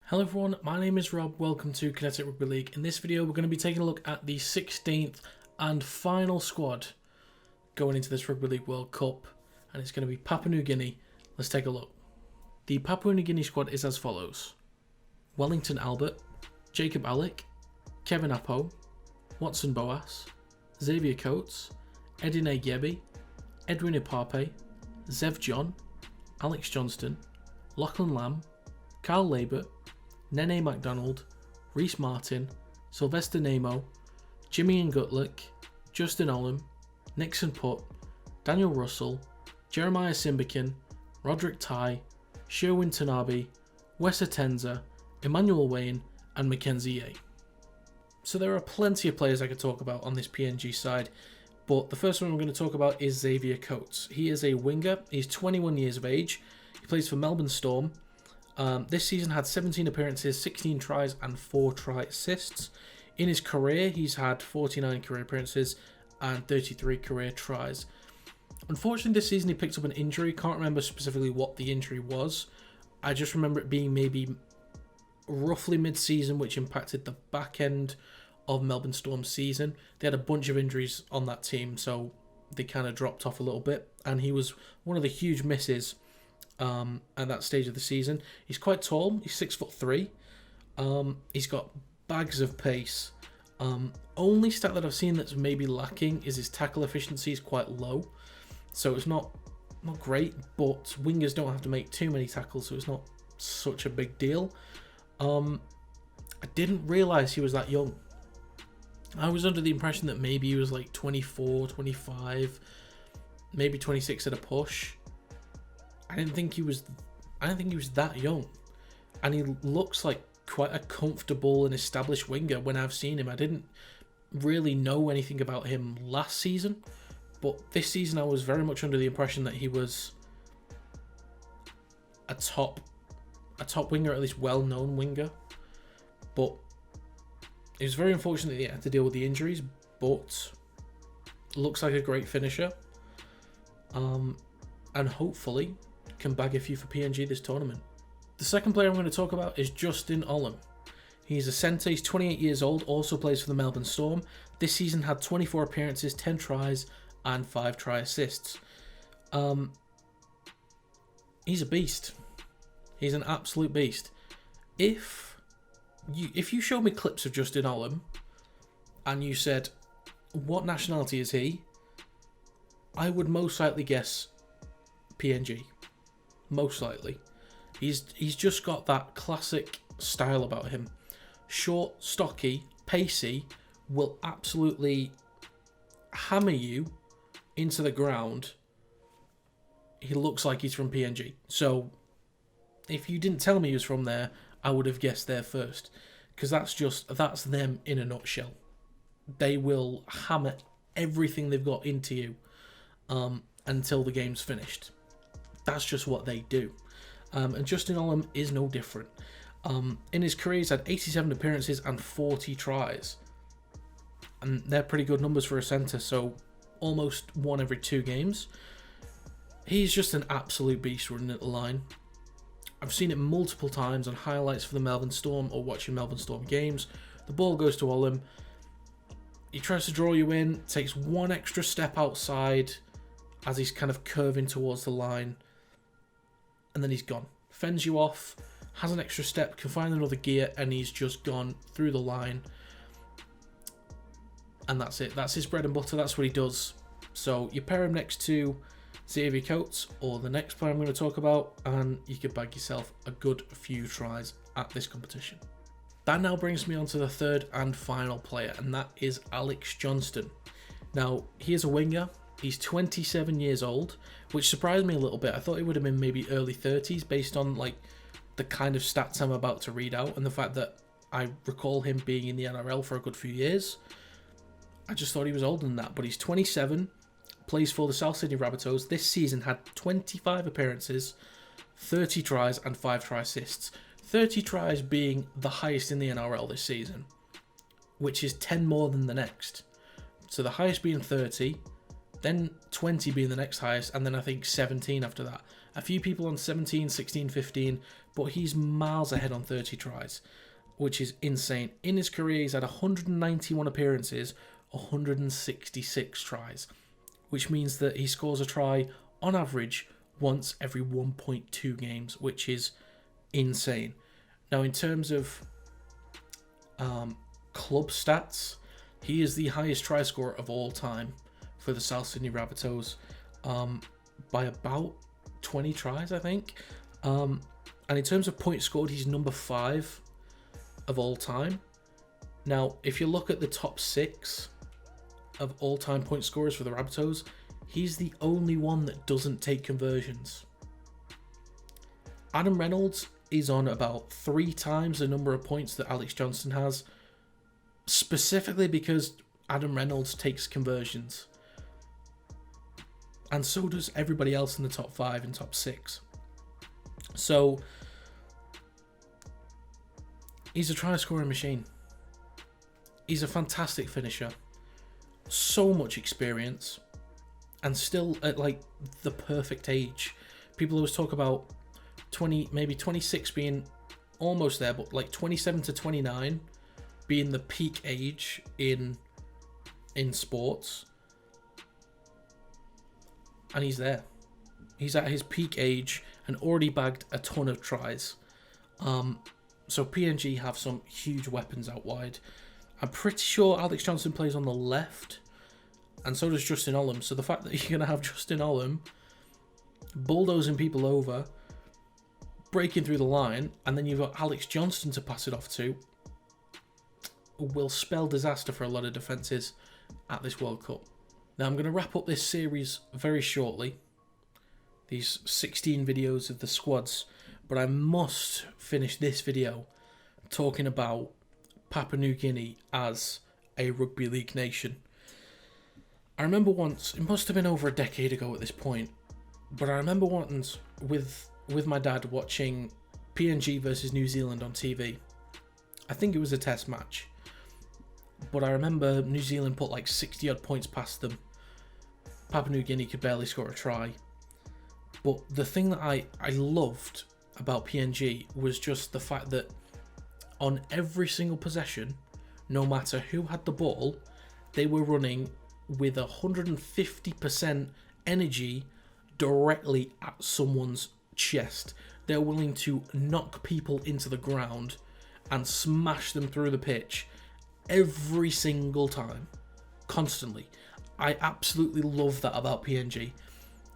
Hello everyone, my name is Rob, welcome to Kinetic Rugby League. In this video we're going to be taking a look at the 16th and final squad going into this Rugby League World Cup, and it's going to be Papua New Guinea. Let's take a look. The Papua New Guinea squad is as follows: Wellington Albert, Jacob Alec, Kevin Appo, Watson Boas, Xavier Coates, Edine Gebi, Edwin Ipape, Zev John, Alex Johnston, Lachlan Lamb, Carl Labert, Nene MacDonald, Reese Martin, Sylvester Nemo, Jimmy Ngutlik, Justin Olam, Nixon Putt, Daniel Russell, Jeremiah Simbikin, Roderick Tai, Sherwin Tanabe, Wes Atenza, Emmanuel Wayne, and Mackenzie Yeh. So there are plenty of players I could talk about on this PNG side, but the first one I'm going to talk about is Xavier Coates. He is a winger, he's 21 years of age, he plays for Melbourne Storm. This season had 17 appearances, 16 tries and 4 try assists. In his career, he's had 49 career appearances and 33 career tries. Unfortunately, this season he picked up an injury. Can't remember specifically what the injury was. I just remember it being maybe roughly mid-season, which impacted the back end of Melbourne Storm's season. They had a bunch of injuries on that team, so they kind of dropped off a little bit. And he was one of the huge misses at that stage of the season. He's quite tall. He's 6'3". He's got bags of pace. Only stat that I've seen that's maybe lacking is his tackle efficiency is quite low, so it's not great. But wingers don't have to make too many tackles, so it's not such a big deal. I didn't realise he was that young. I was under the impression that maybe he was like 24, 25, maybe 26 at a push. I didn't think he was that young, and he looks like quite a comfortable and established winger when I've seen him. I didn't really know anything about him last season, but this season I was very much under the impression that he was a top winger, at least well-known winger. But it was very unfortunate that he had to deal with the injuries, but looks like a great finisher, and hopefully can bag a few for PNG this tournament. The second player I'm going to talk about is Justin Olam. He's a centre, he's 28 years old, also plays for the Melbourne Storm. This season had 24 appearances, 10 tries and 5 try assists. He's a beast. He's an absolute beast. If you show me clips of Justin Olam and you said, what nationality is he? I would most likely guess PNG. Most likely. He's just got that classic style about him. Short, stocky, pacey, will absolutely hammer you into the ground. He looks like he's from PNG. So if you didn't tell me he was from there, I would have guessed there first. Because that's them in a nutshell. They will hammer everything they've got into you until the game's finished. That's just what they do. And Justin Olam is no different. In his career, he's had 87 appearances and 40 tries. And they're pretty good numbers for a centre, so almost 1 every 2 games. He's just an absolute beast running at the line. I've seen it multiple times on highlights for the Melbourne Storm or watching Melbourne Storm games. The ball goes to Olam. He tries to draw you in, takes 1 extra step outside as he's kind of curving towards the line. And then he's gone. Fends you off, has an extra step, can find another gear, and he's just gone through the line. And that's it. That's his bread and butter. That's what he does. So you pair him next to Xavier Coates or the next player I'm going to talk about, and you can bag yourself a good few tries at this competition. That now brings me on to the third and final player, and that is Alex Johnston. Now, he is a winger. He's 27 years old, which surprised me a little bit. I thought he would have been maybe early 30s based on like the kind of stats I'm about to read out and the fact that I recall him being in the NRL for a good few years. I just thought he was older than that, but he's 27, plays for the South Sydney Rabbitohs. This season had 25 appearances, 30 tries and 5 try assists. 30 tries being the highest in the NRL this season, which is 10 more than the next. So the highest being 30, then 20 being the next highest, and then I think 17 after that. A few people on 17, 16, 15, but he's miles ahead on 30 tries, which is insane. In his career, he's had 191 appearances, 166 tries, which means that he scores a try on average once every 1.2 games, which is insane. Now, in terms of club stats, he is the highest try scorer of all time for the South Sydney Rabbitohs, by about 20 tries, I think. And in terms of points scored, he's number 5 of all time. Now, if you look at the top 6 of all-time point scorers for the Rabbitohs, he's the only one that doesn't take conversions. Adam Reynolds is on about 3 times the number of points that Alex Johnston has, specifically because Adam Reynolds takes conversions. And so does everybody else in the top 5 and top 6. So, he's a try-scoring machine. He's a fantastic finisher. So much experience. And still at like the perfect age. People always talk about 20, maybe 26 being almost there, but like 27 to 29 being the peak age in sports. And he's there. He's at his peak age and already bagged a ton of tries. So PNG have some huge weapons out wide. I'm pretty sure Alex Johnston plays on the left, and so does Justin Olam. So the fact that you're going to have Justin Olam bulldozing people over, breaking through the line, and then you've got Alex Johnston to pass it off to, will spell disaster for a lot of defences at this World Cup. Now, I'm going to wrap up this series very shortly, these 16 videos of the squads, but I must finish this video talking about Papua New Guinea as a rugby league nation. I remember once, it must have been over a decade ago at this point, but I remember once with my dad watching PNG versus New Zealand on TV. I think it was a test match, but I remember New Zealand put like 60 odd points past them. Papua New Guinea could barely score a try. But the thing that I loved about PNG was just the fact that on every single possession, no matter who had the ball, they were running with 150% energy directly at someone's chest. They're willing to knock people into the ground and smash them through the pitch every single time, constantly. I absolutely love that about PNG.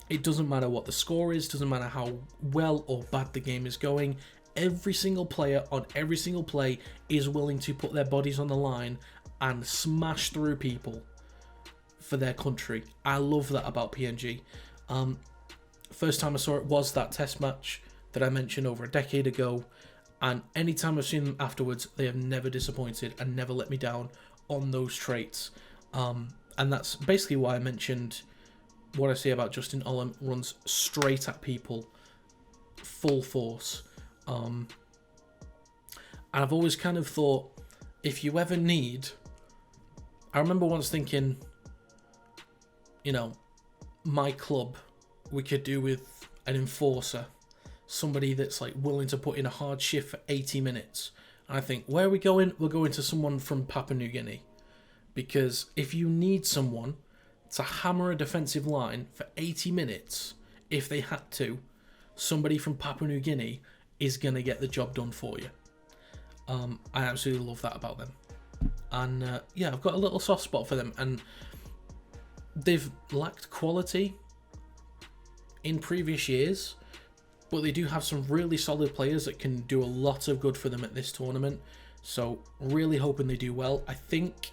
It doesn't matter what the score is, doesn't matter how well or bad the game is going. Every single player on every single play is willing to put their bodies on the line and smash through people for their country. I love that about PNG. First time I saw it was that test match that I mentioned over a decade ago, and anytime I've seen them afterwards, they have never disappointed and never let me down on those traits. And that's basically why I mentioned what I say about Justin Olam, runs straight at people, full force. And I've always kind of thought, if you ever need... I remember once thinking, you know, my club, we could do with an enforcer, somebody that's like willing to put in a hard shift for 80 minutes. And I think, where are we going? We're going to someone from Papua New Guinea. Because if you need someone to hammer a defensive line for 80 minutes, if they had to, somebody from Papua New Guinea is going to get the job done for you. I absolutely love that about them. And yeah, I've got a little soft spot for them. And they've lacked quality in previous years, but they do have some really solid players that can do a lot of good for them at this tournament. So really hoping they do well. I think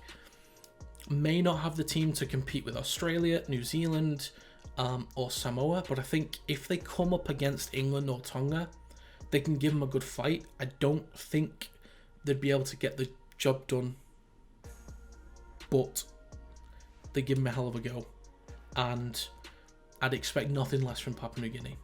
may not have the team to compete with Australia, New Zealand, or Samoa, but I think if they come up against England or Tonga, they can give them a good fight. I don't think they'd be able to get the job done, but they give them a hell of a go, and I'd expect nothing less from Papua New Guinea.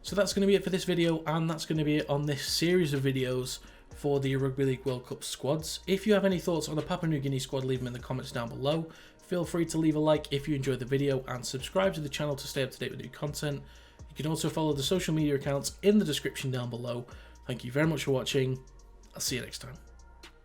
So that's going to be it for this video, and that's going to be it on this series of videos for the Rugby League World Cup squads. If you have any thoughts on the Papua New Guinea squad, leave them in the comments down below. Feel free to leave a like if you enjoyed the video, and subscribe to the channel to stay up to date with new content. You can also follow the social media accounts in the description down below Thank you very much for watching. I'll see you next time.